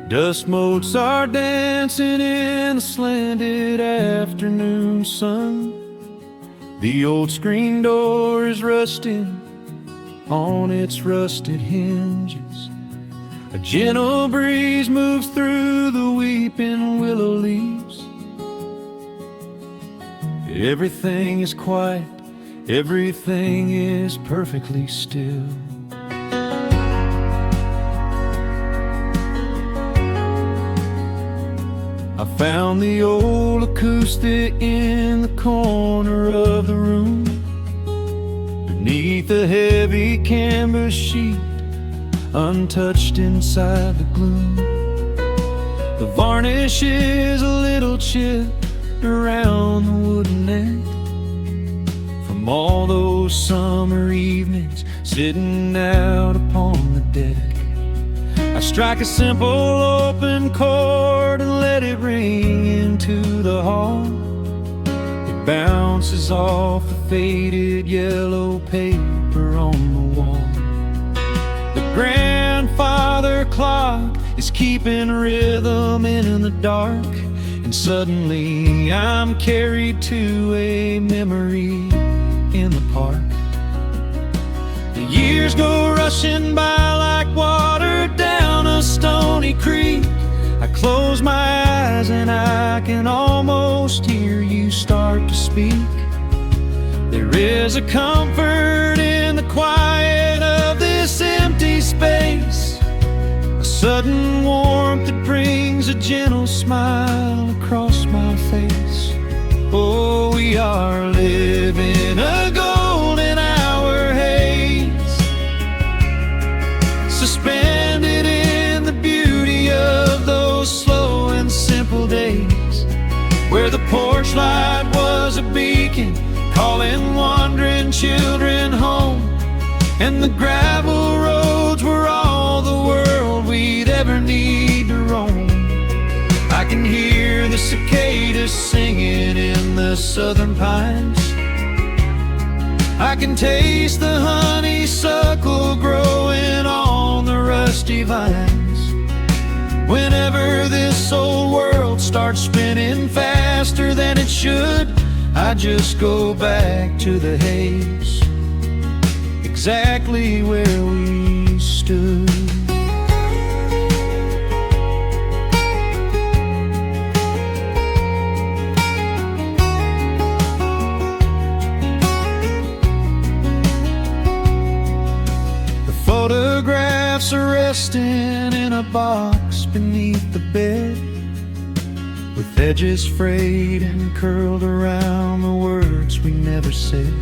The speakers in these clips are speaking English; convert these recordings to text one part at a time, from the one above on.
Dust motes are dancing in the slanted afternoon sun. The old screen door is rusting on its rusted hinges. A gentle breeze moves through the weeping willow leaves. Everything is quiet, everything is perfectly still. I found the old acoustic in the corner of the room, beneath a heavy canvas sheet, untouched inside the gloom. The varnish is a little chipped around the wooden neck from all those summer evenings sitting out upon the deck. I strike a simple open chord and let it ring into the hall. It bounces off the faded yellow paper on the wall. The grandfather clock is keeping rhythm in the dark, and suddenly I'm carried to a memory in the park. The years go rushing by like water down a stony creek. I close my eyes and I can almost hear you start to speak. There is a comfort in the quiet of this empty space, a sudden warmth that brings a gentle smile across my face. Oh, we are living a golden hour haze, suspended in the beauty of those slow and simple days, where the porch light was a beacon calling wandering children home, and the gravel roads were all the world we'd ever need to roam. I can hear the cicadas singing in the southern pines. I can taste the honeysuckle growing on the rusty vines. Whenever this old world starts spinning faster than it should, I just go back to the haze, exactly where we stood. Photographs are resting in a box beneath the bed, with edges frayed and curled around the words we never said.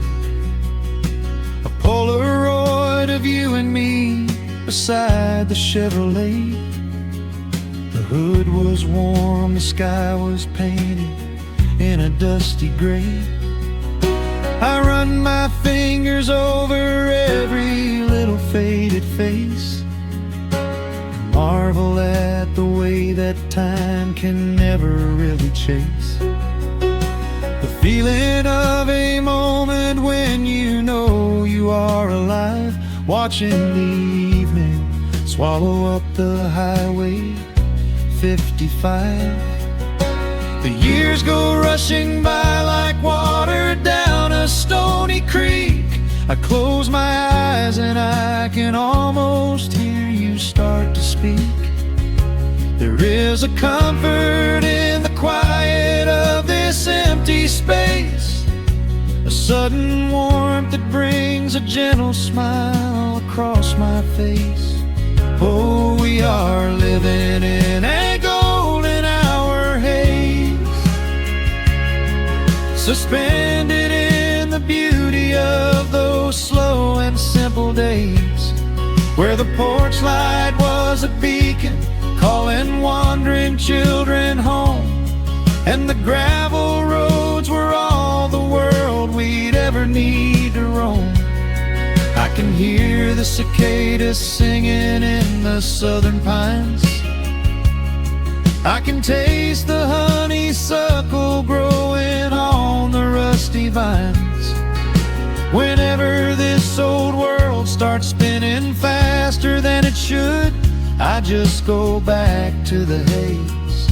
A Polaroid of you and me beside the Chevrolet. The hood was warm, the sky was painted in a dusty gray. I run my fingers over every little faded face, marvel at the way that time can never really chase the feeling of a moment when you know you are alive, watching the evening swallow up the highway 55. The years go rushing by like water down a stony creek. I close my eyes and I can almost hear you start to speak. There is a comfort in the quiet of this empty space, a sudden warmth that brings a gentle smile across my face. Oh, we are living in a golden hour haze, suspended in the beauty of those slow and simple days, where the porch light was a beacon calling wandering children home, and the gravel roads were all the world we'd ever need to roam. I can hear the cicadas singing in the southern pines. I can taste the honeysuckle growing on the rusty vines. Whenever this old world starts spinning faster than it should, I just go back to the haze,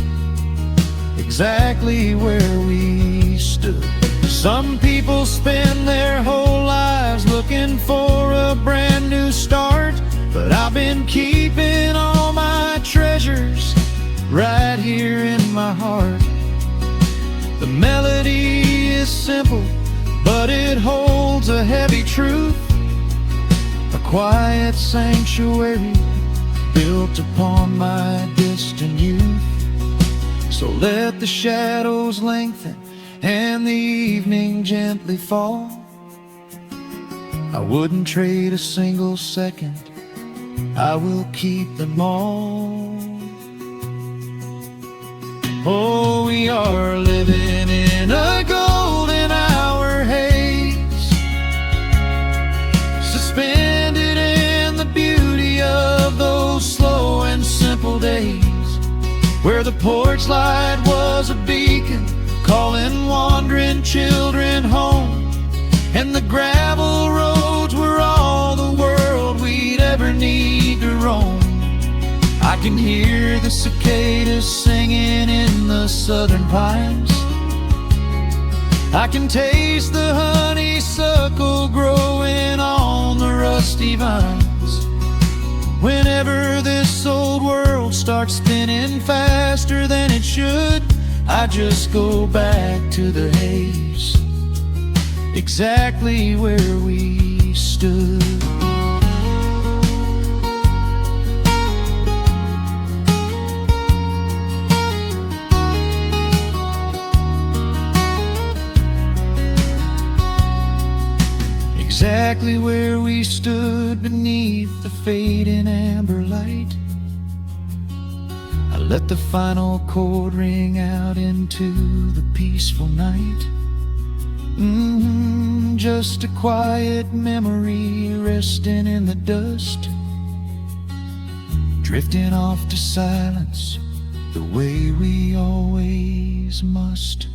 exactly where we stood. Some people spend their whole lives looking for a brand new start, but I've been keeping all my treasures right here in my heart. The melody is simple, but it holds a heavy truth, a quiet sanctuary built upon my distant youth. So let the shadows lengthen and the evening gently fall. I wouldn't trade a single second, I will keep them all. Oh, we are living in a golden hour haze, suspended in the beauty of those slow and simple days, where the porch light was a beacon calling wandering children home, and the gravel roads were all the world we'd ever need to roam. I can hear the cicadas singing in the southern pines, I can taste the honeysuckle growing on the rusty vines. Whenever this old world starts spinning faster than it should, I just go back to the haze, exactly where we stood. Exactly where we stood beneath the fading amber light. I let the final chord ring out into the peaceful night. Just a quiet memory resting in the dust, drifting off to silence the way we always must.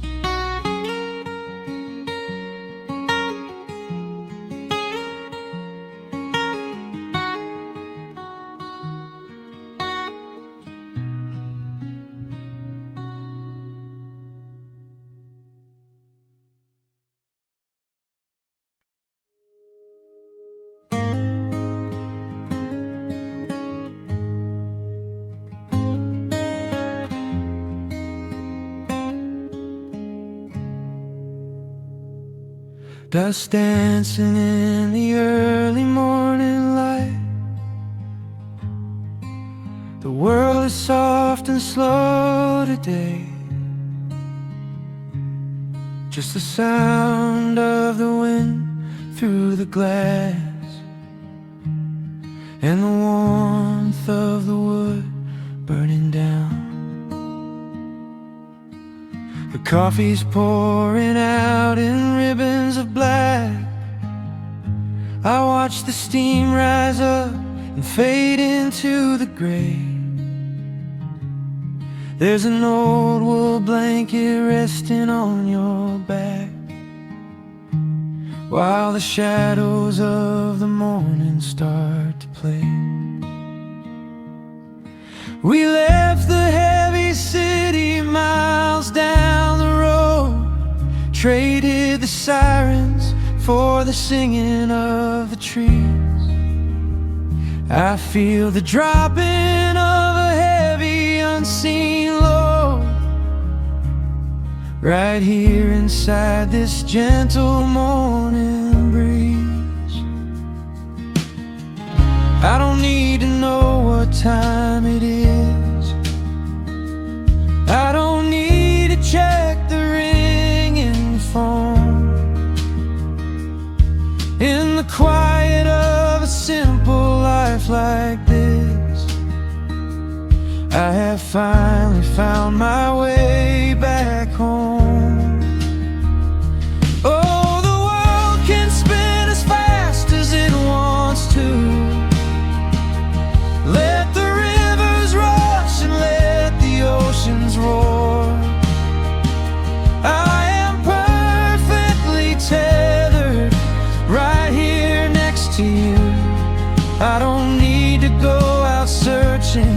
Dust dancing in the early morning light. The world is soft and slow today. Just the sound of the wind through the glass, and the warmth of the wood burning down. The coffee's pouring out in ribbons of black. I watch the steam rise up and fade into the gray. There's an old wool blanket resting on your back, while the shadows of the morning start to play. We left the heavy city miles down the road, traded the sirens for the singing of the trees. I feel the dropping of a heavy unseen load right here inside this gentle morning breeze. I don't need to know what time it is, I don't need to check the ringing phone. In the quiet of a simple life like this, I have finally found my way back home. Oh, the world can spin as fast as it wants to. Let the rivers rush and let the oceans roar. I am perfectly tethered right here next to you. I don't need to go out searching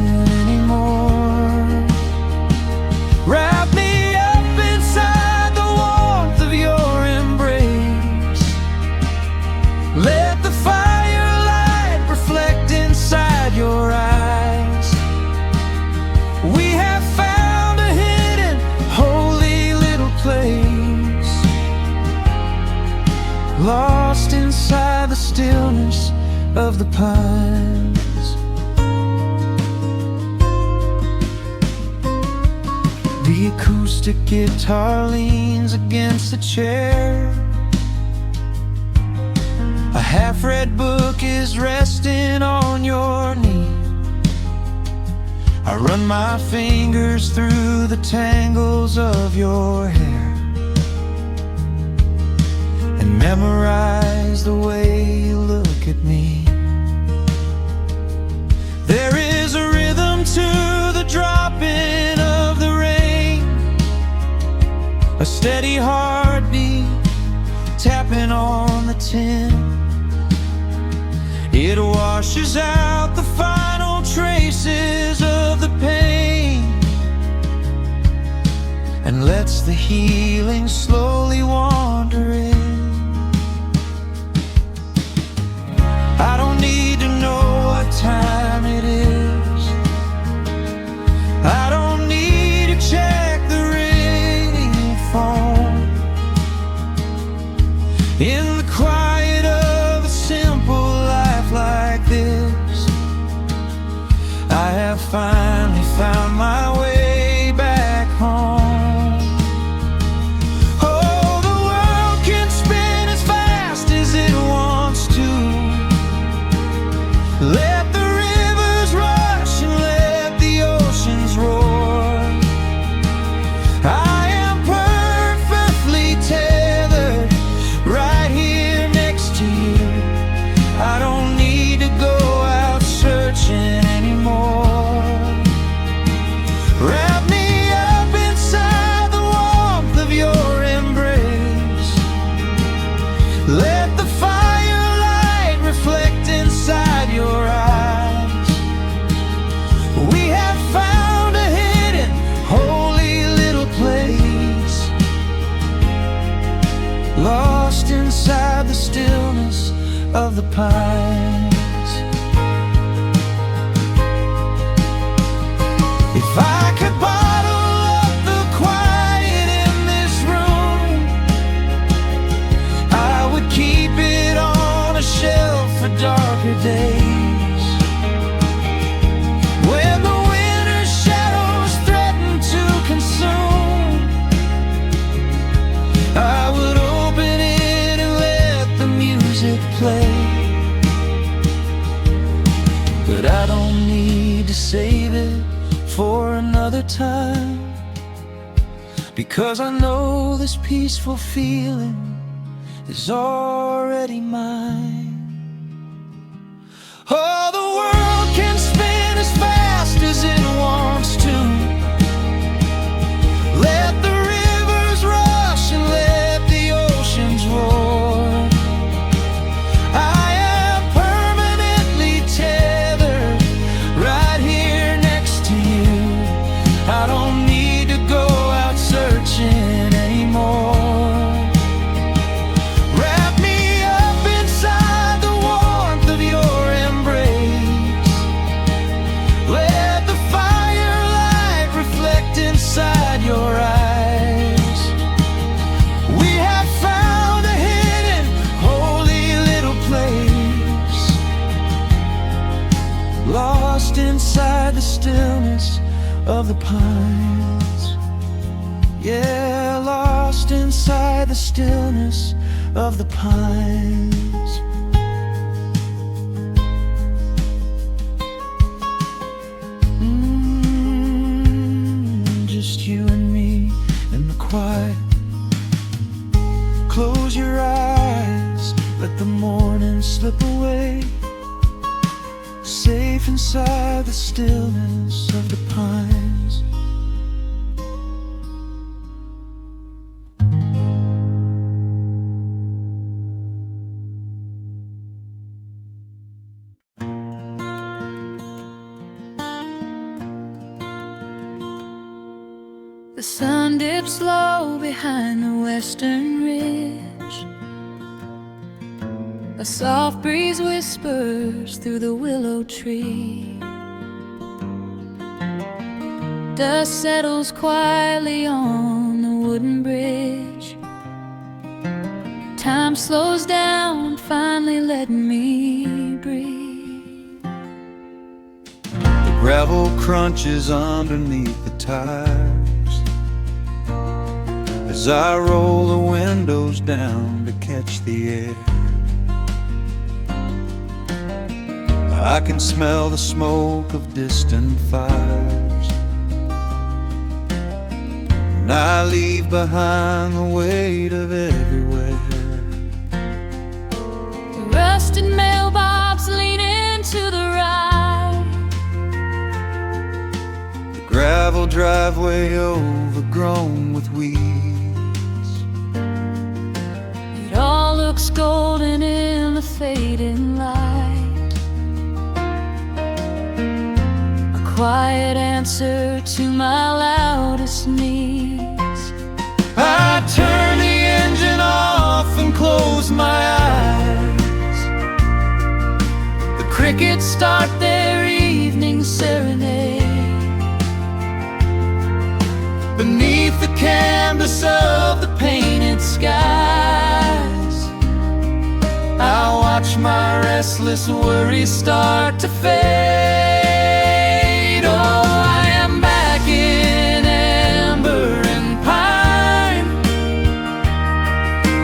of the pines. The acoustic guitar leans against a chair. A half-read book is resting on your knee. I run my fingers through the tangles of your hair and memorize the way you look at me. There is a rhythm to the dropping of the rain, a steady heartbeat tapping on the tin. It washes out the final traces of the pain and lets the healing slowly wander in. I don't need to know what time it is. I don't need to check the ringing phone. In the quiet of a simple life like this, I have finally found my way back home. Oh, the world can spin as fast as it wants to. Let the rivers rush and let the oceans roar. I am perfectly tethered right here next to you. I don't need to go out searching anymore. Wrap me up inside the warmth of your embrace. Let the firelight reflect inside your eyes. We have found a hidden, holy little place, lost inside the stillness of the pines. If I could bottle up the quiet in this room, I would keep it on a shelf for darker days. When the winter's shadows threaten to consume, I would open it and let the music play. But I don't need to save it for another time, because I know this peaceful feeling is already mine. Oh, the world can spin as fast as it wants to. Let the rivers rush and let the oceans roar. I am permanently tethered right here next to you. I don't need to go out searching anymore. Wrap me up inside the warmth of your embrace. Let the firelight reflect inside your eyes. We have found a hidden, holy little place, lost inside the stillness of the pines. Yeah, lost inside the stillness of the pines. Just you and me in the quiet. Close your eyes, let the morning slip away, safe inside the stillness of the pines. The sun dips low behind the western ridge. A soft breeze whispers through the willow tree. Dust settles quietly on the wooden bridge. Time slows down, finally letting me breathe. gravel crunches underneath the tires as I roll the windows down to catch the air. I can smell the smoke of distant fires, and I leave behind the weight of everywhere. The rusted mailbox leaning to the right, The gravel driveway overgrown with weeds. it all looks golden in the fading light. Quiet answer to my loudest needs. I turn the engine off and close my eyes. The crickets start their evening serenade. Beneath the canvas of the painted skies, I watch my restless worries start to fade. Oh, I am back in amber and pine,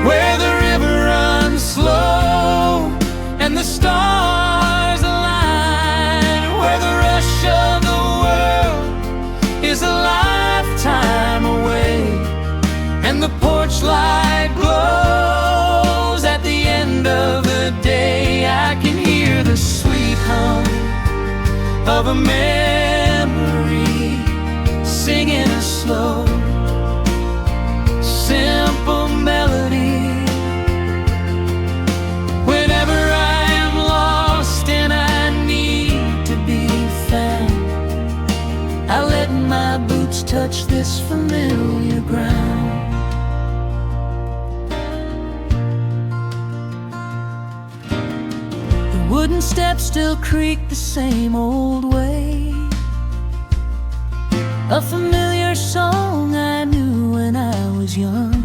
where the river runs slow and the stars align, where the rush of the world is a lifetime away, and the porch light glows at the end of the day. I can hear the sweet hum of a memory singing a slow, simple melody. Whenever I am lost and I need to be found, I let my boots touch this familiar ground. The wooden steps still creak the same old way, a familiar song I knew when I was young.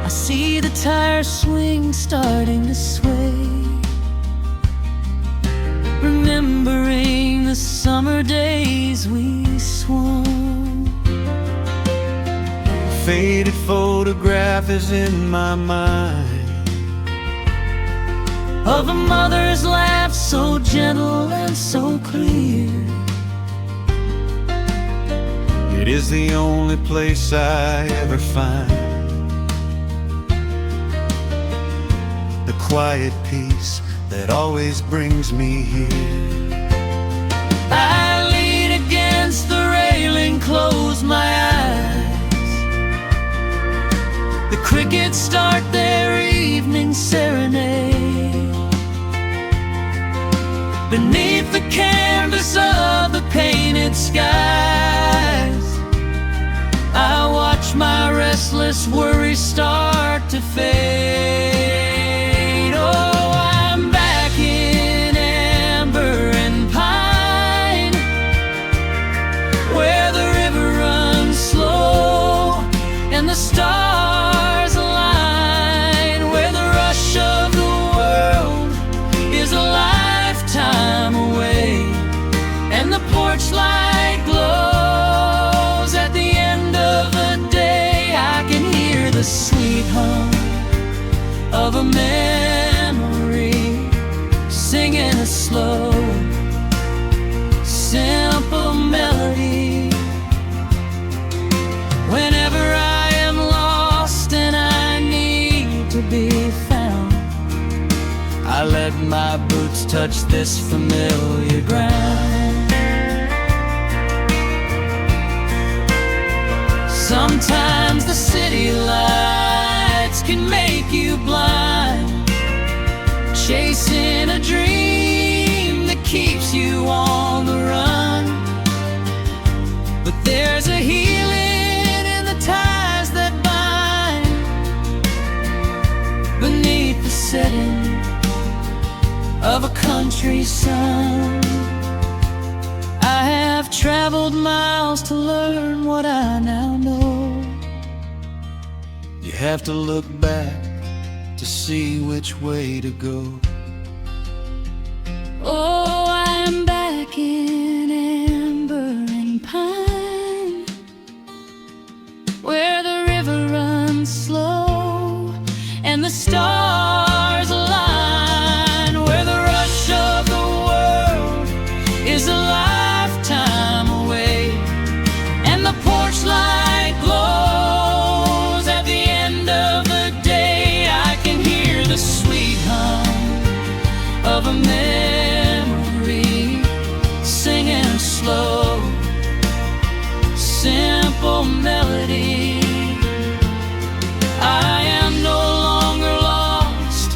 I see the tires swing starting to sway, remembering the summer days we swung. A faded photograph is in my mind of a mother's laugh so gentle and so clear. It is the only place I ever find the quiet peace that always brings me here. I lean against the railing, close my eyes. The crickets start their evening serenade. Beneath the canvas of the painted skies, I watch my restless worries start to fade. Oh, I'm back in amber and pine, where the river runs slow and the stars align, where the rush of the world is a lifetime away, and the porch light glows at the end of the day. I can hear the sweet hum of a memory singing a slow, simple melody. Whenever I am lost and I need to be found, I let my boots touch this familiar ground. Sometimes the city lights can make you blind, chasing a dream that keeps you on the run. But there's a healing in the ties that bind beneath the setting of a country sun. I have traveled miles to learn what I now know. You have to look back to see which way to go. Oh, black in amber and pine, where the river runs slow and the stars align, where the rush of the world is a lifetime away, and the porch light glows at the end of the day. I can hear the sweet hum of a memory, singing a slow, simple melody. I am no longer lost,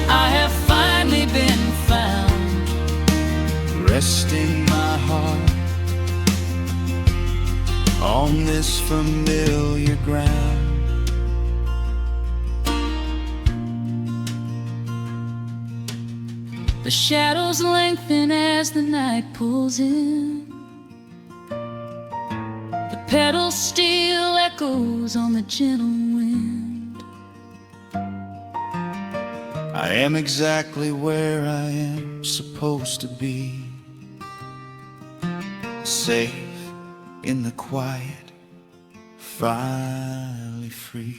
I have finally been found, resting my heart on this familiar ground. The shadows lengthen as the night pulls in. The pedal steel echoes on the gentle wind. I am exactly where I am supposed to be, safe in the quiet, finally free.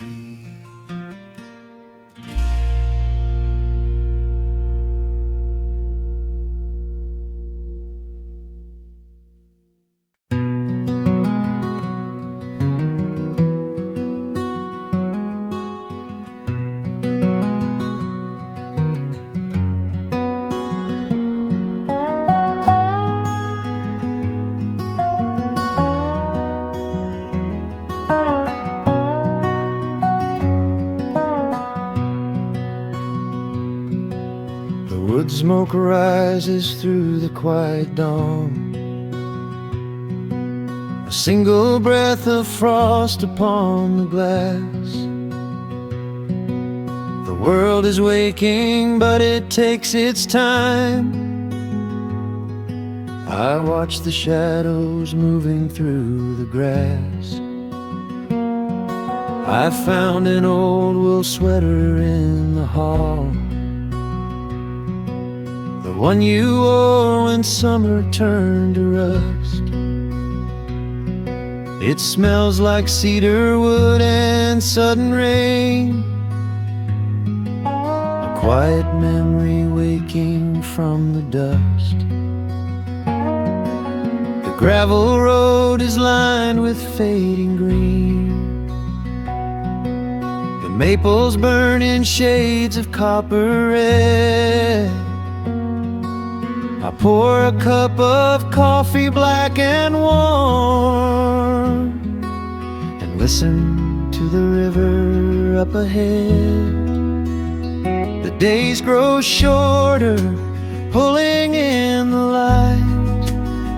Wood smoke rises through the quiet dawn, a single breath of frost upon the glass. The world is waking, but it takes its time. I watch the shadows moving through the grass. I found an old wool sweater in the hall, the one you wore when summer turned to rust. It smells like cedar wood and sudden rain, a quiet memory waking from the dust. The gravel road is lined with fading green, the maples burn in shades of copper red. I pour a cup of coffee black and warm, and listen to the river up ahead. The days grow shorter, pulling in the light.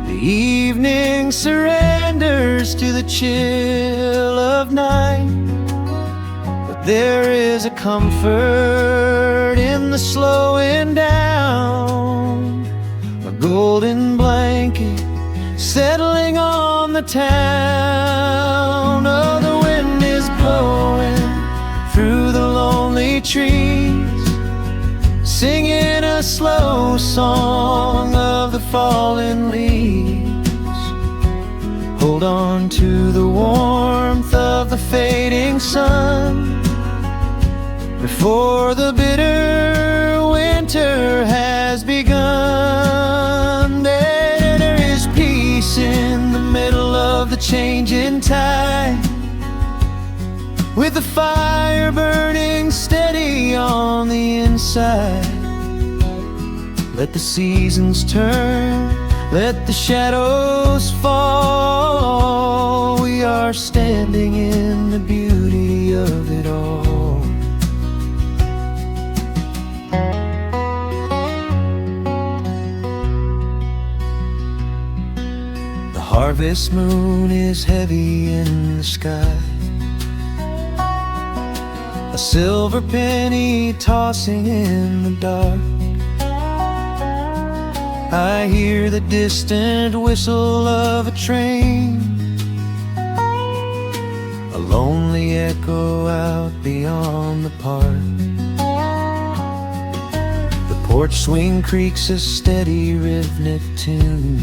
The evening surrenders to the chill of night. But there is a comfort in the slowing down, a golden blanket settling on the town. Oh, the wind is blowing through the lonely trees, singing a slow song of the fallen leaves. Hold on to the warmth of the fading sun before the bitter winter has begun. There is peace in the middle of the changing tide, with the fire burning steady on the inside. Let the seasons turn, let the shadows fall. We are standing in the beauty of it all. The harvest moon is heavy in the sky, a silver penny tossing in the dark. I hear the distant whistle of a train, a lonely echo out beyond the park. The porch swing creaks a steady rhythmic tune,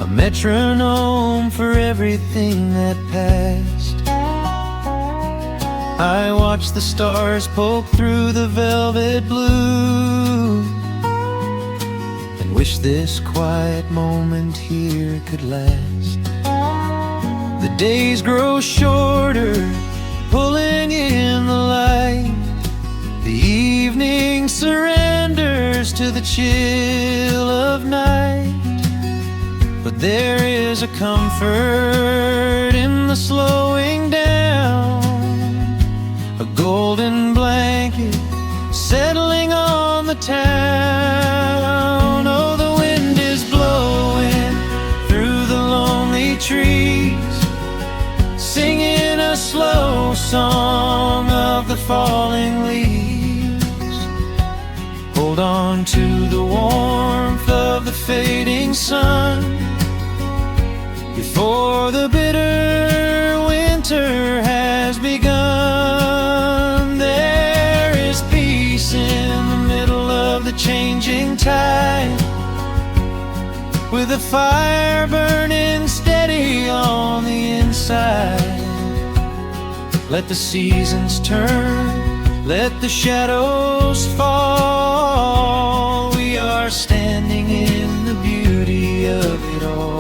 a metronome for everything that passed. I watch the stars poke through the velvet blue, and wish this quiet moment here could last. The days grow shorter, pulling in the light. The evening surrenders to the chill of night. But there is a comfort in the slowing down, a golden blanket settling on the town. Oh, the wind is blowing through the lonely trees, singing a slow song of the falling leaves. Hold on to the warmth of the fading sun before the bitter winter has begun. There is peace in the middle of the changing tide, with a fire burning steady on the inside. Let the seasons turn, let the shadows fall. We are standing in the beauty of it all.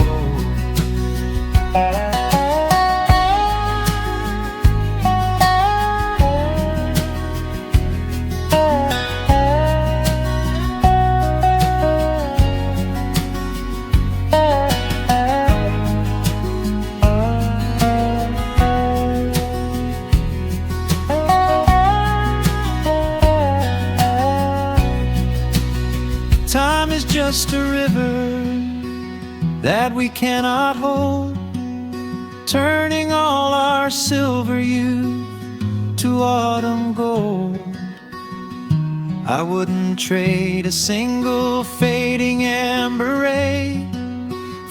Time is just a river that we cannot hold, turning all our silver youth to autumn gold. I wouldn't trade a single fading amber ray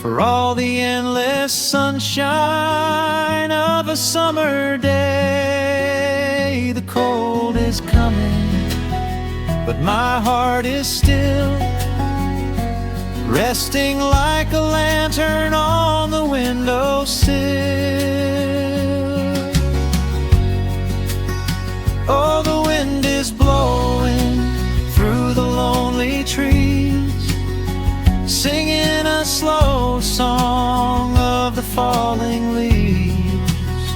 for all the endless sunshine of a summer day. The cold is coming, but my heart is still resting like a lantern on the windowsill. Oh, the wind is blowing through the lonely trees, singing a slow song of the falling leaves.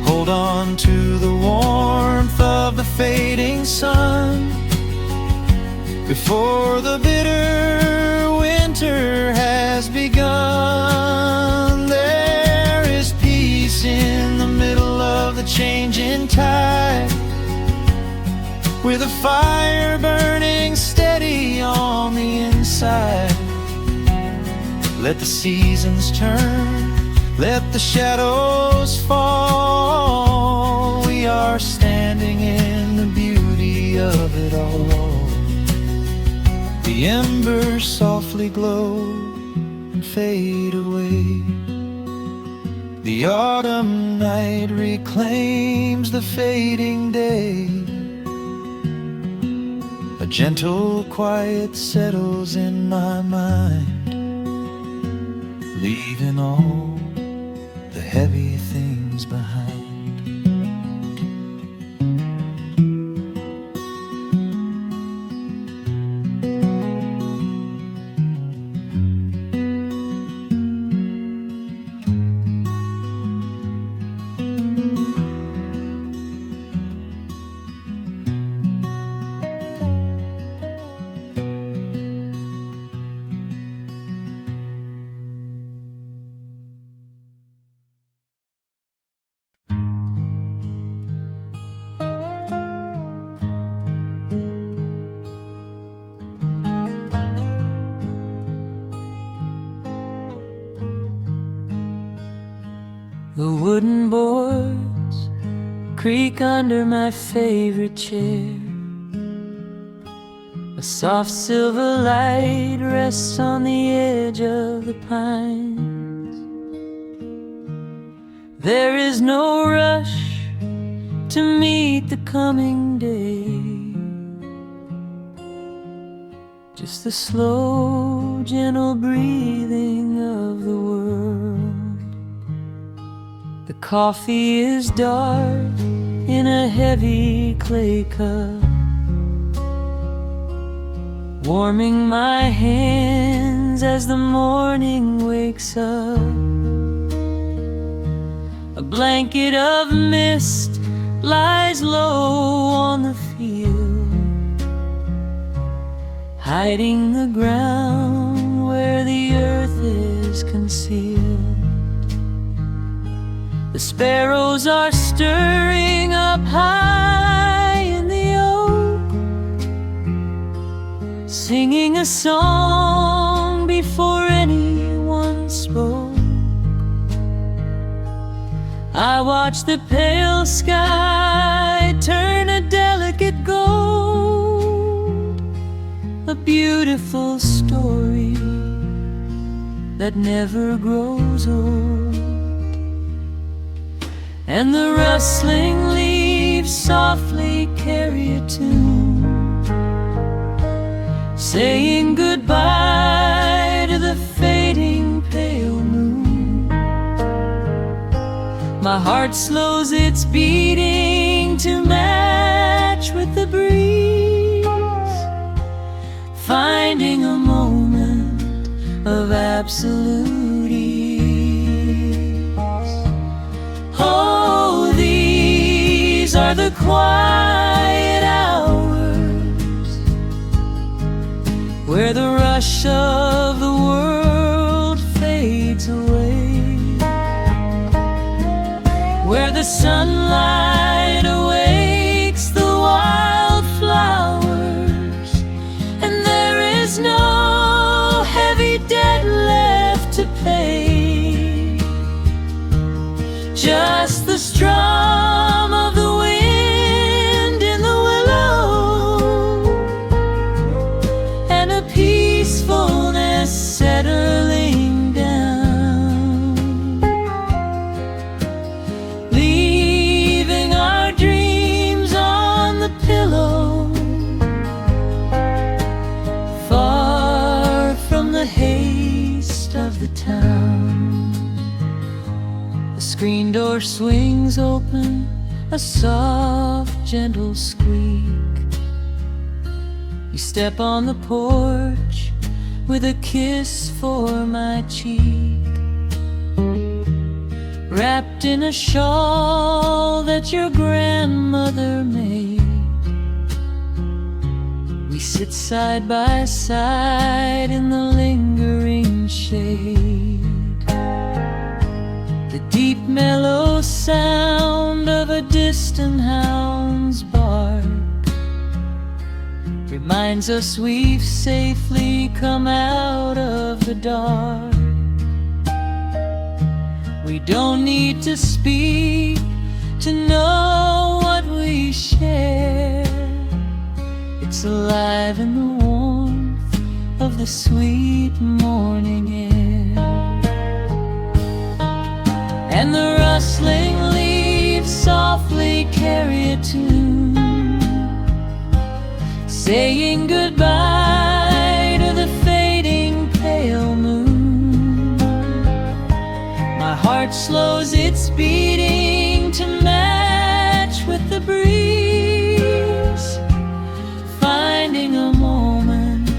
Hold on to the warmth of the fading sun before the bitter winter has begun. There is peace in the middle of the changing tide, with a fire burning steady on the inside. Let the seasons turn, let the shadows fall. We are standing in the beauty of it all. The embers softly glow and fade away. The autumn night reclaims the fading day. A gentle quiet settles in my mind, leaving all the heavy things behind. The wooden boards creak under my favorite chair. A soft silver light rests on the edge of the pines. There is no rush to meet the coming day. Just the slow, gentle breathing of the world. The coffee is dark in a heavy clay cup, warming my hands as the morning wakes up. A blanket of mist lies low on the field, hiding the ground where the earth is concealed. The sparrows are stirring up high in the oak, singing a song before anyone spoke. I watch the pale sky turn a delicate gold, a beautiful story that never grows old. And the rustling leaves softly carry a tune, saying goodbye to the fading pale moon. My heart slows its beating to match with the breeze, finding a moment of absolute ease. Oh, these are the quiet hours where the rush of the world fades away, where the sunlight awakes the wildflowers, and there is no heavy debt left to pay. Just the strum of the wind in the willow, and a peacefulness settling down, leaving our dreams on the pillow, far from the haste of the town. The screen door swings open, a soft, gentle squeak. You step on the porch with a kiss for my cheek, wrapped in a shawl that your grandmother made. We sit side by side in the lingering shade. The deep mellow sound of a distant hound's bark reminds us we've safely come out of the dark. We don't need to speak to know what we share. It's alive in the warmth of the sweet morning air. And the rustling leaves softly carry a tune, saying goodbye to the fading pale moon. My heart slows its beating to match with the breeze, finding a moment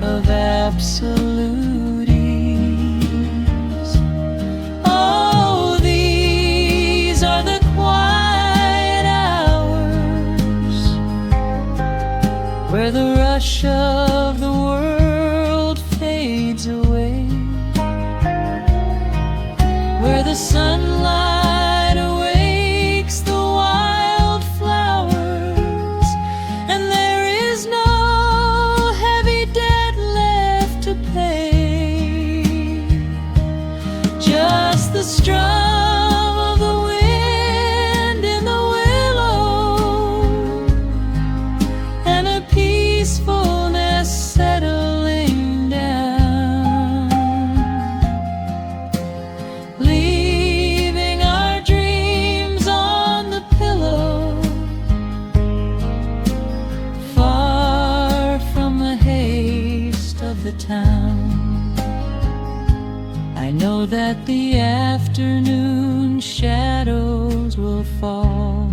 of absolute ease. Oh, these are the quiet hours where the rush of the world fades away, where the sunlight awakes the wildflowers, and there is no heavy debt left to pay. Just the strum of the wind in the willow, and a peacefulness settling down, leaving our dreams on the pillow, far from the haze know that the afternoon shadows will fall,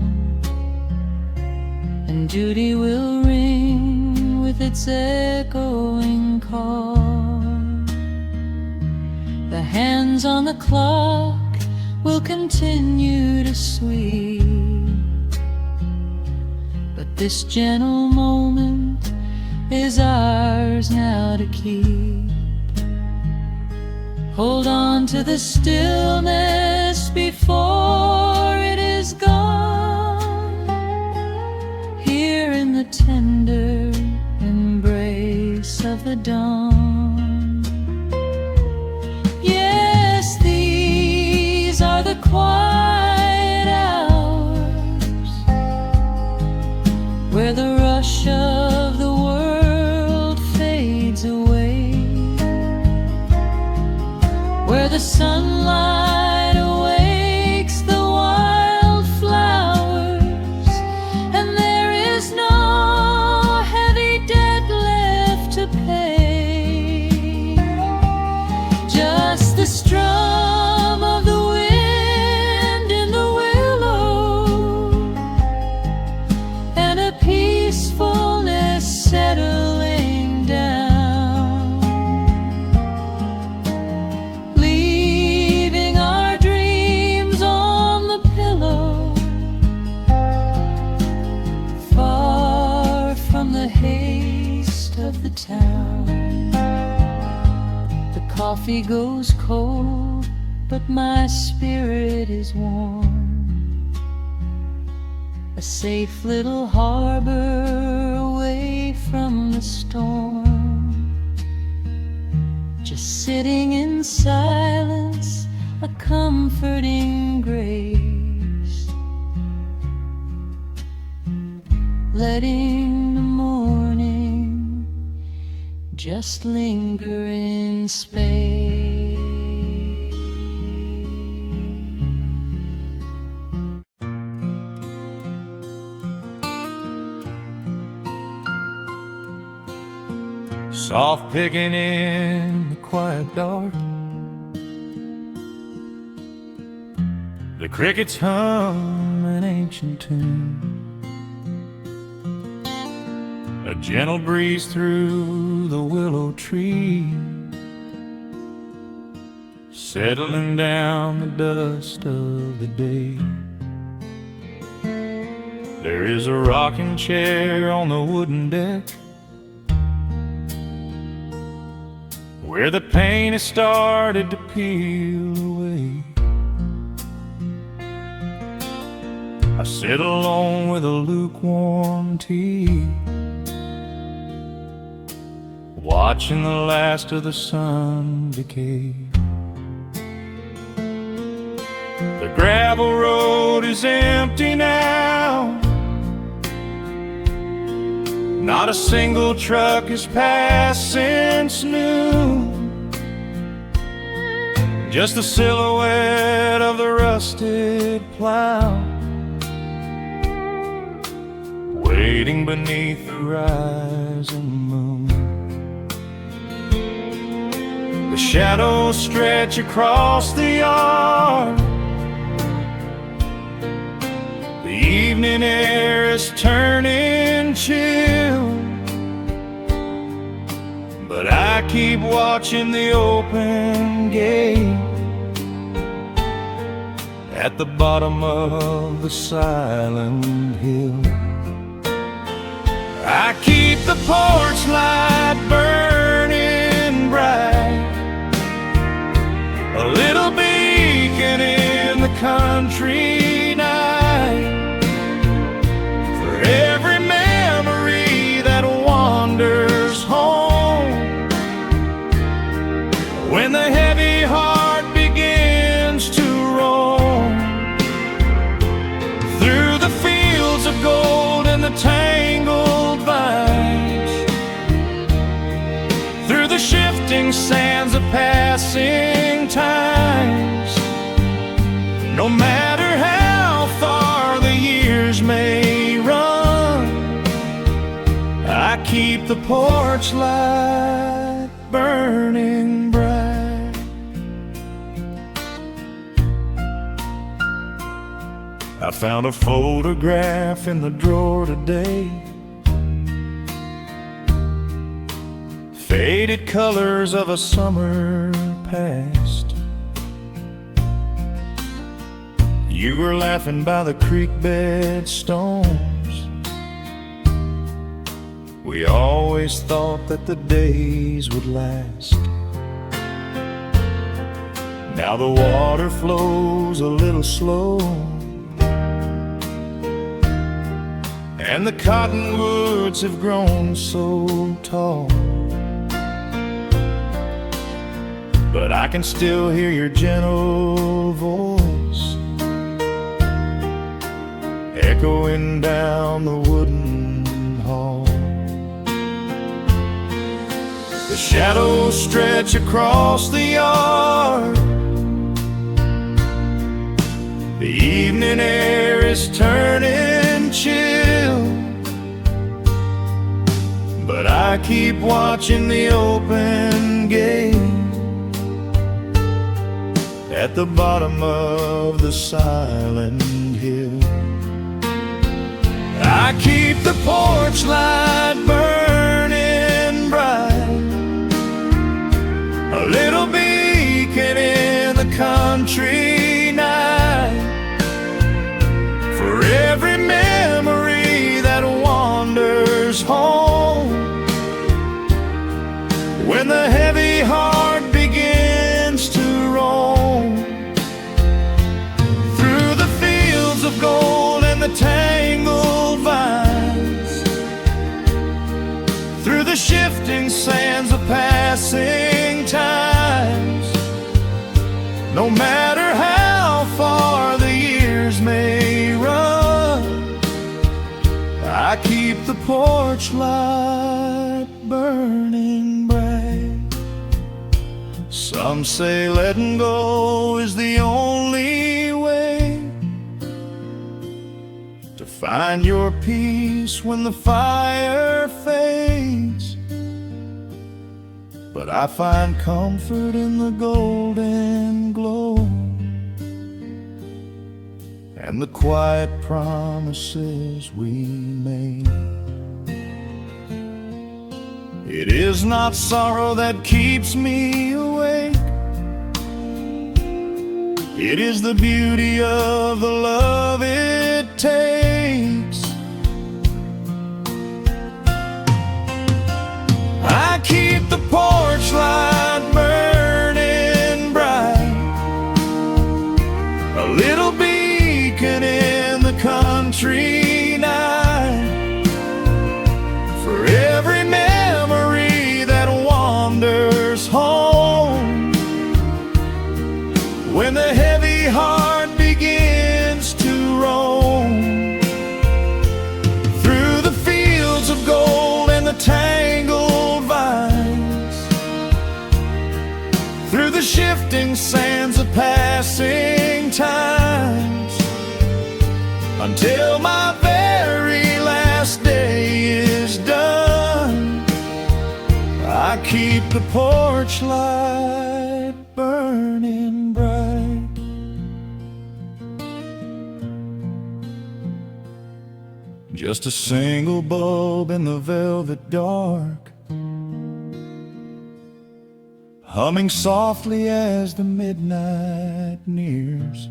and duty will ring with its echoing call. The hands on the clock will continue to sweep, but this gentle moment is ours now to keep. Hold on to the stillness before it is gone, here in the tender embrace of the dawn. Yes, these are the quiet hours where the rush of the world fades away, where the sunlight awakes the wildflowers, and there is no heavy debt left to pay. Just the strum of the wind in the willow, and a peacefulness settling down, leaving our dreams on the pillow, far from the haste of the town. The coffee goes cold, but my spirit is warm, a safe little harbor away from the storm. Just sitting in silence, a comforting grace, letting the morning just linger in space. Soft picking in the quiet dark, the crickets hum an ancient tune, a gentle breeze through the willow tree, settling down the dust of the day. There is a rocking chair on the wooden deck, where the paint has started to peel away. I sit alone with a lukewarm tea, watching the last of the sun decay. The gravel road is empty now, not a single truck has passed since noon, just the silhouette of the rusted plow, waiting beneath the rising moon. The shadows stretch across the yard, the evening air is turning chill, but I keep watching the open gate at the bottom of the silent hill. I keep the porch light burning bright, a little beacon in the country night, for every memory that wanders home, when the heavy heart begins to roam through the fields of gold and the tangled vines, through the shifting sands of passing times. No matter how far the years may run, I keep the porch light burning bright. I found a photograph in the drawer today, faded colors of a summer past. You were laughing by the creek bed stones. We always thought that the days would last. Now the water flows a little slow, and the cottonwoods have grown so tall. But I can still hear your gentle voice echoing down the wooden hall. The shadows stretch across the yard. The evening air is turning chill, but I keep watching the open gate at the bottom of the silent hill. I keep the porch light burning bright, a little beacon in the country night, for every memory that wanders home. When the heavy heart begins to roam through the fields of gold and the tangled vines, through the shifting sands of passing times, no matter how far the years may run, I keep the porch light burning bright. Some say letting go is the only way to find your peace when the fire fades, but I find comfort in the golden glow and the quiet promises we made. It is not sorrow that keeps me awake, it is the beauty of the love it takes. I keep the porch light burning bright, a little beacon in the country night, for every memory that wanders home. When the heavy heart begins to roam through the fields of gold and the tangled vines, through the shifting sands of passing times, until my very last day is done, I keep the porch light burning bright. Just a single bulb in the velvet dark, humming softly as the midnight nears.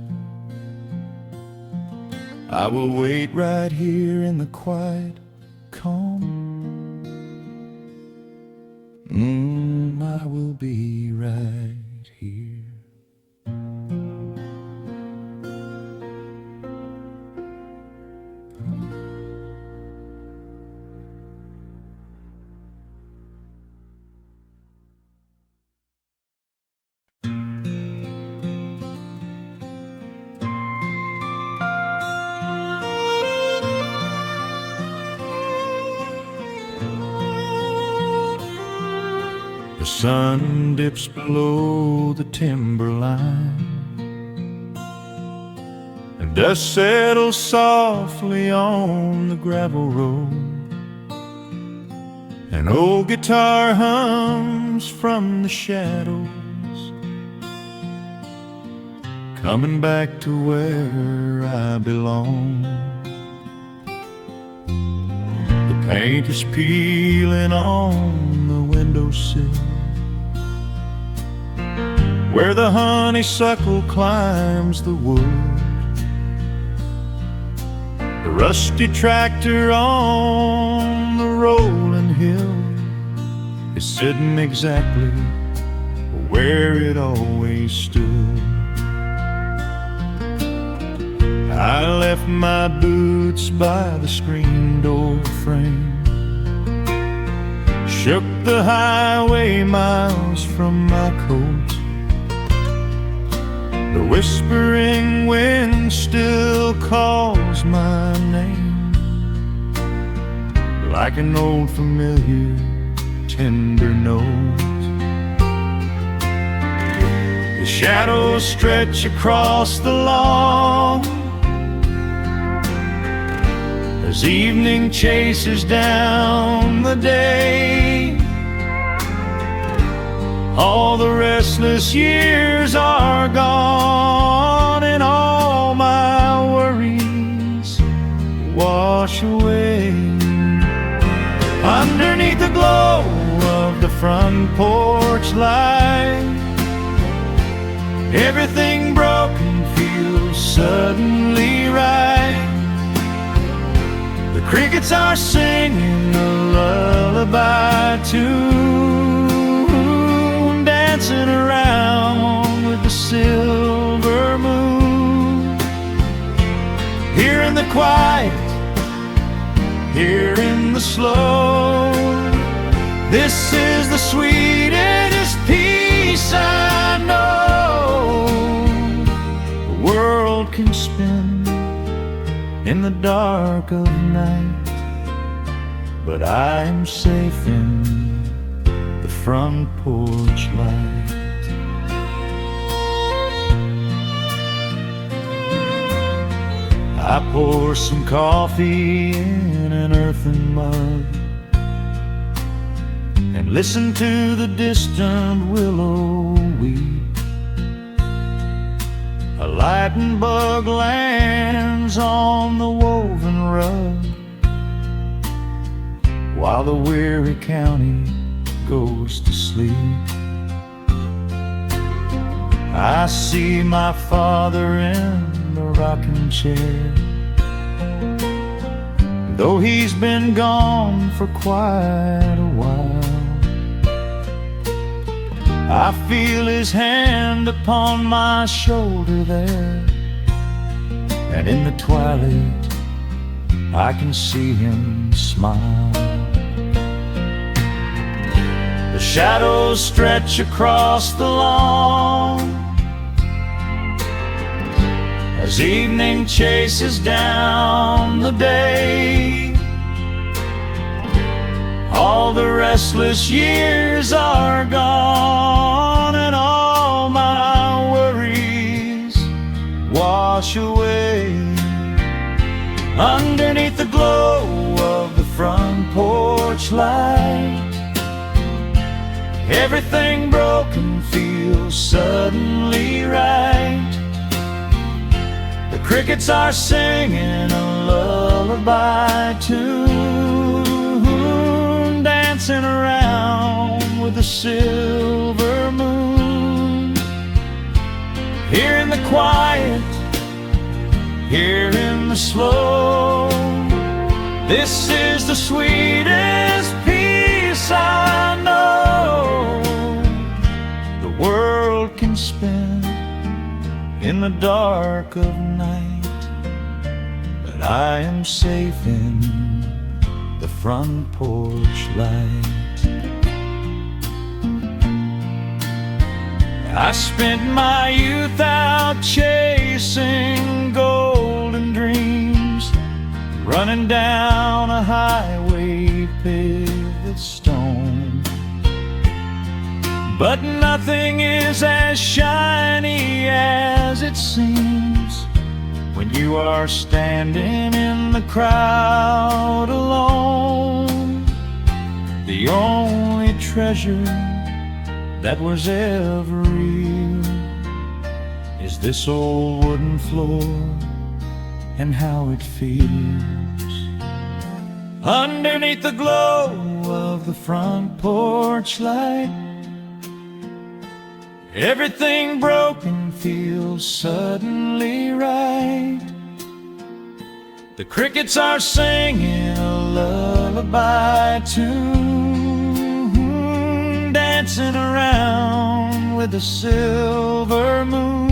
I will wait right here in the quiet calm. I will be right here. The sun dips below the timberline, and dust settles softly on the gravel road. An old guitar hums from the shadows, coming back to where I belong. The paint is peeling on the windowsill, where the honeysuckle climbs the wood. The rusty tractor on the rolling hill is sitting exactly where it always stood. I left my boots by the screen door frame, shook the highway miles from my coat. The whispering wind still calls my name, like an old familiar tender note. The shadows stretch across the lawn as evening chases down the day. All the restless years are gone, and all my worries wash away. Underneath the glow of the front porch light, everything broken feels suddenly right. The crickets are singing a lullaby tune, dancing around with the silver moon. Here in the quiet, here in the slow, this is the sweetest peace I know. The world can spin in the dark of night, but I am safe in the front porch light. I pour some coffee in an earthen mug and listen to the distant willow weep. A lightning bug lands on the woven rug, while the weary county goes to sleep. I see my father in the rocking chair, though he's been gone for quite a while. I feel his hand upon my shoulder there, and in the twilight I can see him smile. The shadows stretch across the lawn as evening chases down the day. All the restless years are gone, and all my worries wash away. Underneath the glow of the front porch light, everything broken feels suddenly right. The crickets are singing a lullaby tune, dancing around with the silver moon. Here in the quiet, here in the slow, this is the sweetest peace I know. The world can spin in the dark of night, but I am safe in the front porch light. I spent my youth out chasing golden dreams, running down a highway paved with stone. But nothing is as shiny as it seems when you are standing in the crowd alone. The only treasure that was ever real is this old wooden floor and how it feels underneath the glow of the front porch light. Everything broken feels suddenly right. The crickets are singing a lullaby tune, dancing around with the silver moon.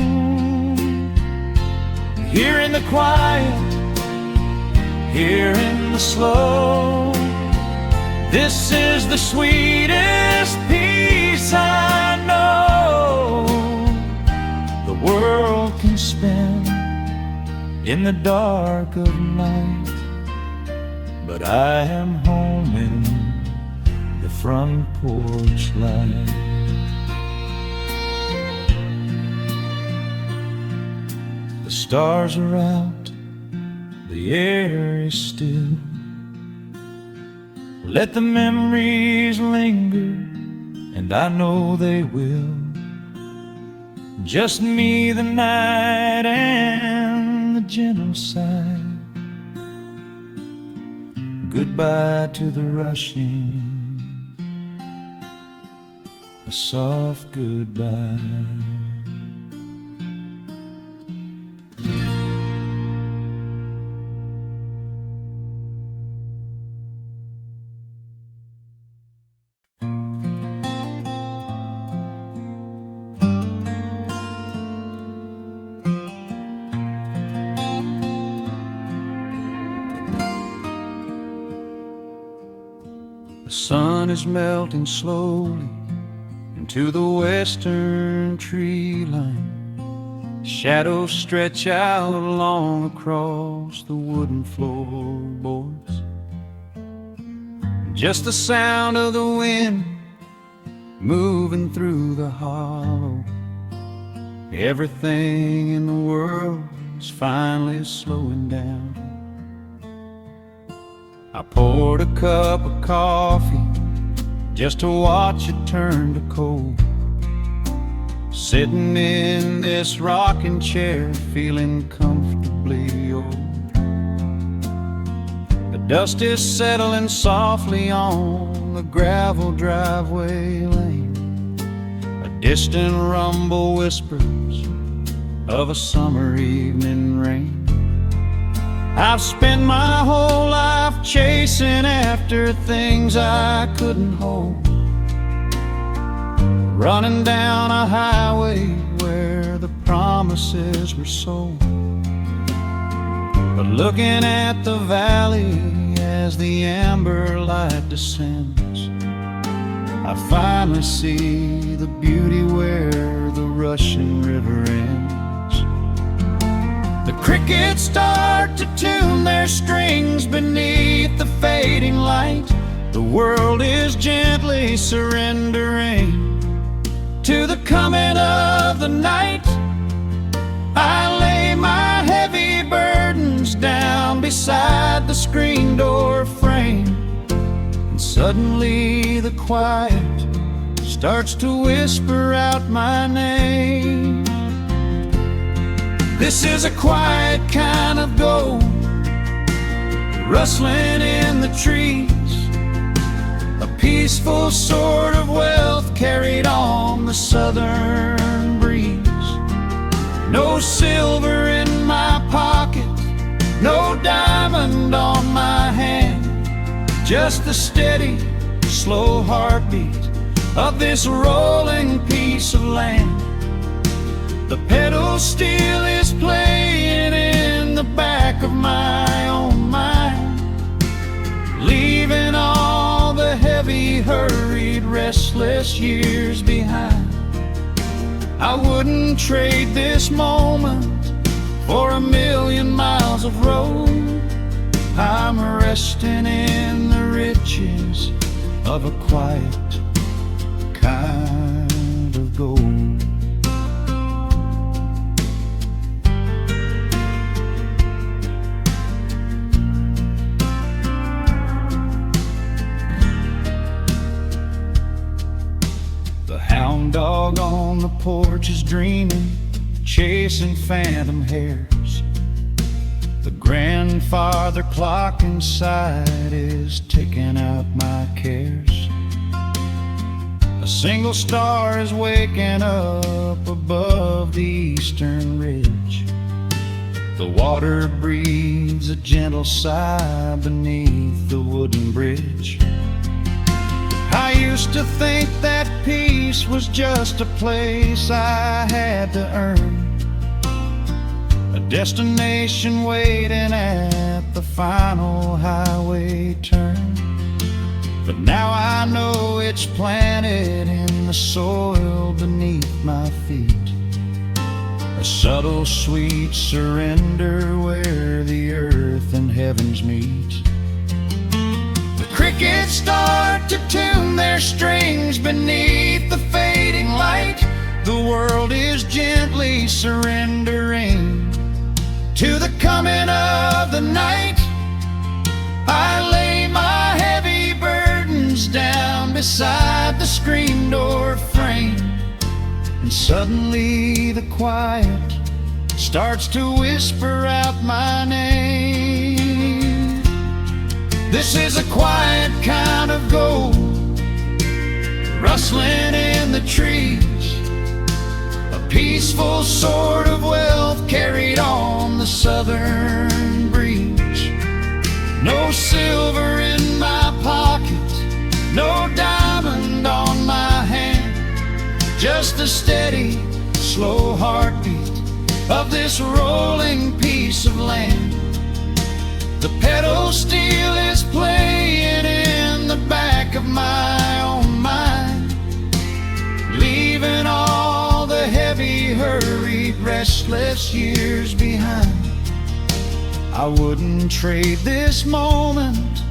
Here in the quiet, here in the slow, this is the sweetest peace I know the world can spend in the dark of night. But I am home in the front porch light. The stars are out, the air is still. Let the memories linger, and I know they will. Just me, the night, and the gentle sigh. Goodbye to the rushing, a soft goodbye. The sun is melting slowly into the western tree line. Shadows stretch out long across the wooden floorboards. Just the sound of the wind moving through the hollow. Everything in the world is finally slowing down. I poured a cup of coffee just to watch it turn to cold. Sitting in this rocking chair, feeling comfortably old. The dust is settling softly on the gravel driveway lane. A distant rumble whispers of a summer evening rain. I've spent my whole life chasing after things I couldn't hold, running down a highway where the promises were sold. But looking at the valley as the amber light descends, I finally see the beauty where the rushing river ends. The crickets start to tune their strings beneath the fading light. The world is gently surrendering to the coming of the night. I lay my heavy burdens down beside the screen door frame, and suddenly the quiet starts to whisper out my name. This is a quiet kind of gold, rustling in the trees, a peaceful sort of wealth carried on the southern breeze. No silver in my pocket, no diamond on my hand, just the steady, slow heartbeat of this rolling piece of land. The pedal steel is playing in the back of my own mind, leaving all the heavy, hurried, restless years behind. I wouldn't trade this moment for 1,000,000 miles of road. I'm resting in the riches of a quiet kind of gold. The hound dog on the porch is dreaming, chasing chasing phantom hares. The grandfather clock inside is ticking out my cares. A single star is waking up above the eastern ridge. The water breathes a gentle sigh beneath the wooden bridge. I used to think that peace was just a place I had to earn, a destination waiting at the final highway turn. But now I know it's planted in the soil beneath my feet, a subtle sweet surrender where the earth and heavens meet. The crickets start to tune their strings beneath the fading light. The world is gently surrendering to the coming of the night. I lay my heavy burdens down beside the screen door frame, and suddenly the quiet starts to whisper out my name. This is a quiet kind of gold, rustling in the trees, a peaceful sort of wealth carried on the southern breeze. No silver in my pocket, no diamond on my hand, just the steady, slow heartbeat of this rolling piece of land. The pedal steel is playing in the back of my own mind, leaving all the heavy, hurried, restless years behind. I wouldn't trade this moment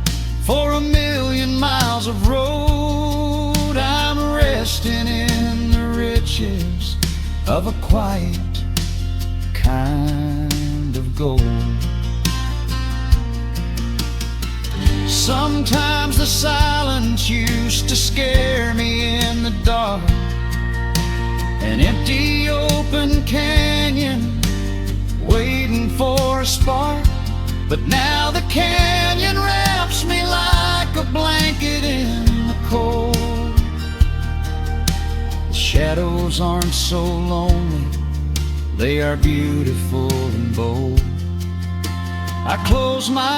for 1,000,000 miles of road. I'm resting in the riches of a quiet kind of gold. Sometimes the silence used to scare me in the dark, an empty open canyon waiting for a spark. But now the canyon wraps me like a blanket in the cold. The shadows aren't so lonely, they are beautiful and bold. I close my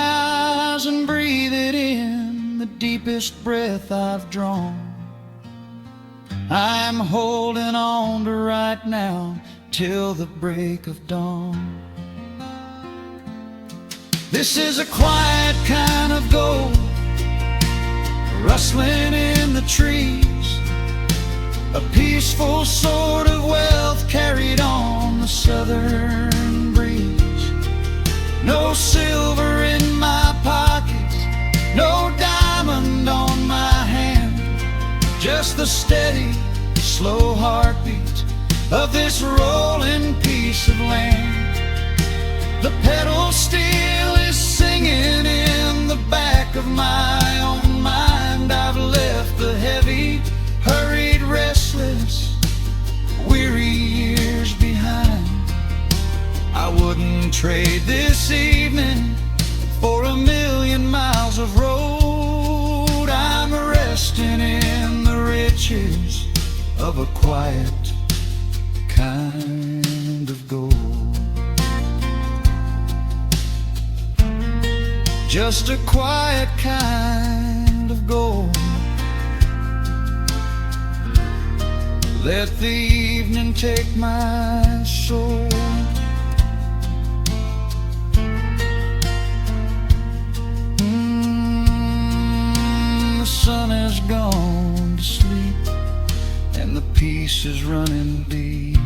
eyes and breathe it in, the deepest breath I've drawn. I'm holding on to right now till the break of dawn. This is a quiet kind of gold, rustling in the trees, a peaceful sort of wealth carried on the southern breeze. No silver in my pocket, no diamond on my hand, just the steady, slow heartbeat of this rolling piece of land. The pedal steel is singing in the back of my own mind. I've left the heavy, hurried, restless, weary years behind. I wouldn't trade this evening for 1,000,000 miles of road. I'm resting in the riches of a quiet kind of gold. Just a quiet kind of gold. Let the evening take my soul. The sun has gone to sleep and the peace is running deep.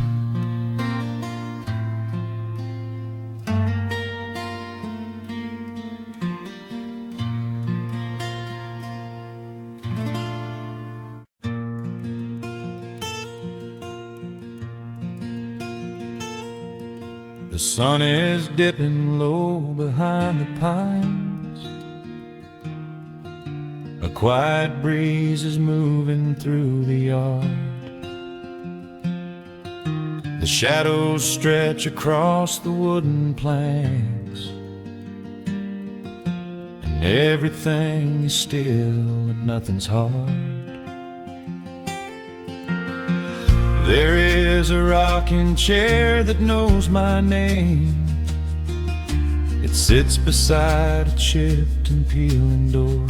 The sun is dipping low behind the pines. A quiet breeze is moving through the yard. The shadows stretch across the wooden planks, and everything is still and nothing's hard. There is a rocking chair that knows my name. It sits beside a chipped and peeling door.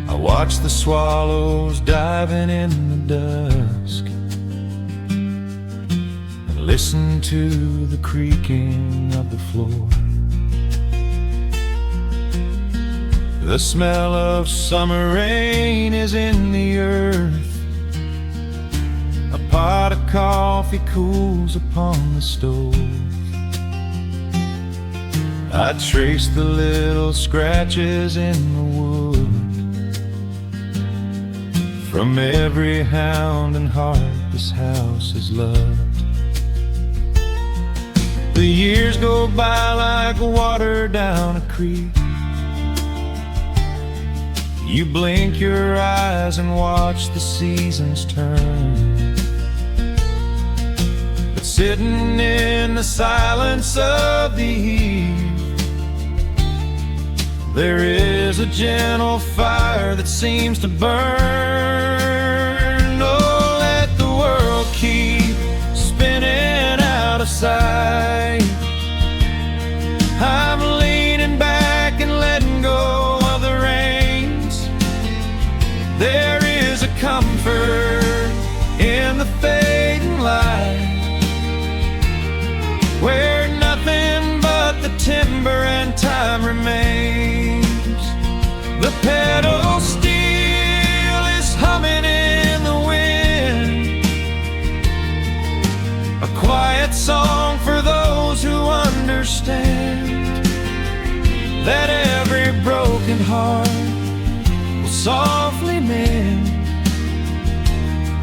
I watch the swallows diving in the dusk, and listen to the creaking of the floor. The smell of summer rain is in the earth. A pot of coffee cools upon the stove. I trace the little scratches in the wood from every hound and heart this house has loved. The years go by like water down a creek. You blink your eyes and watch the seasons turn. But sitting in the silence of the eve, there is a gentle fire that seems to burn. Oh, let the world keep spinning out of sight. I'm leaning back and letting go of the reins. There is a comfort in the fading light, where nothing but the timber and time remains. The pedal steel is humming in the wind, a quiet song for those who understand that every broken heart will softly mend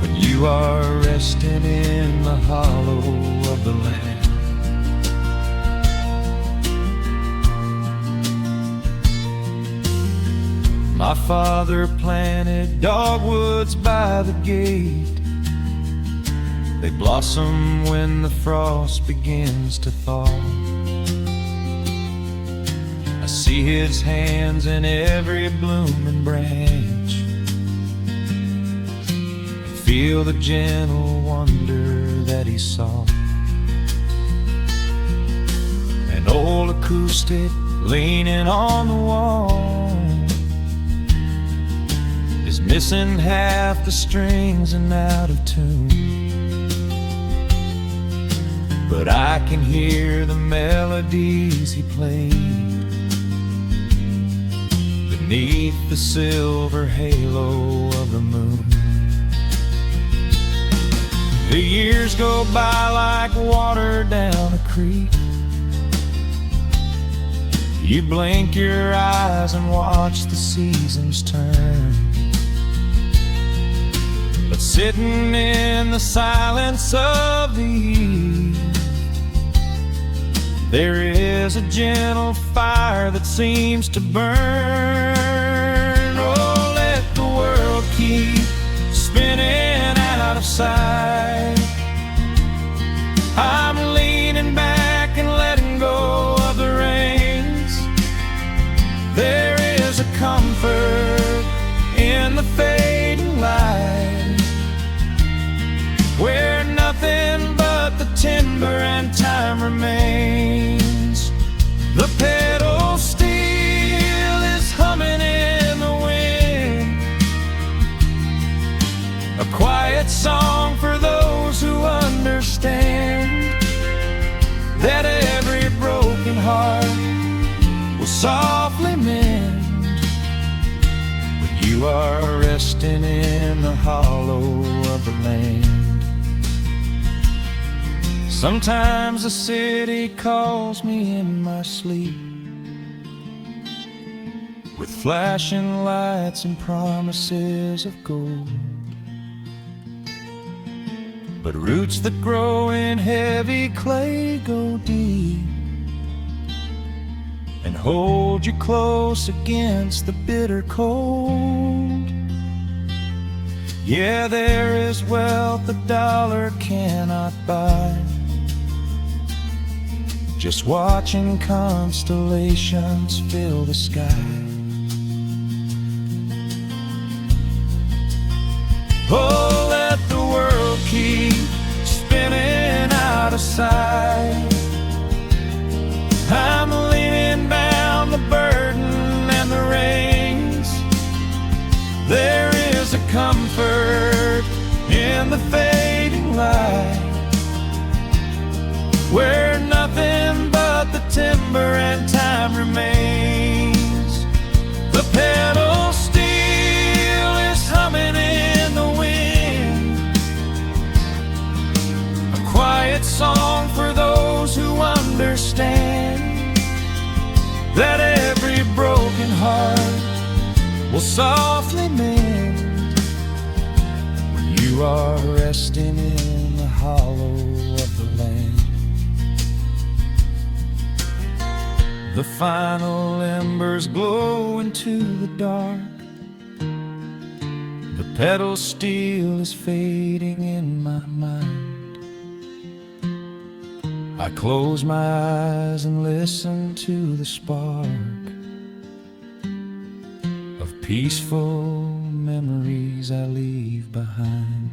when you are resting in the hollow of the land. My father planted dogwoods by the gate. They blossom when the frost begins to thaw. I see his hands in every blooming branch, and feel the gentle wonder that he saw. An old acoustic leaning on the wall is missing half the strings and out of tune, but I can hear the melodies he played beneath the silver halo of the moon. The years go by like water down a creek. You blink your eyes and watch the seasons turn. But sitting in the silence of the eve, there is a gentle fire that seems to burn. Oh, let the world keep spinning out of sight. I'm leaning back and letting go of the reins. There is a comfort in the fading light, where nothing but the timber and time remains. The pedal steel is humming in the wind, a quiet song for those who understand that every broken heart will softly mend when you are resting in the hollow of the land. Sometimes the city calls me in my sleep, with flashing lights and promises of gold. But roots that grow in heavy clay go deep and hold you close against the bitter cold. Yeah, there is wealth a dollar cannot buy. Just watching constellations fill the sky. Oh, let the world keep spinning out of sight. I'm leaning down the burden and the reins. There is a comfort in the fading light, where nothing but the timber and time remains. The pedal steel is humming in the wind, a quiet song for those who understand that every broken heart will softly mend when you are resting in the hollow of the land. The final embers glow into the dark. The pedal steel is fading in my mind. I close my eyes and listen to the spark of peaceful memories I leave behind.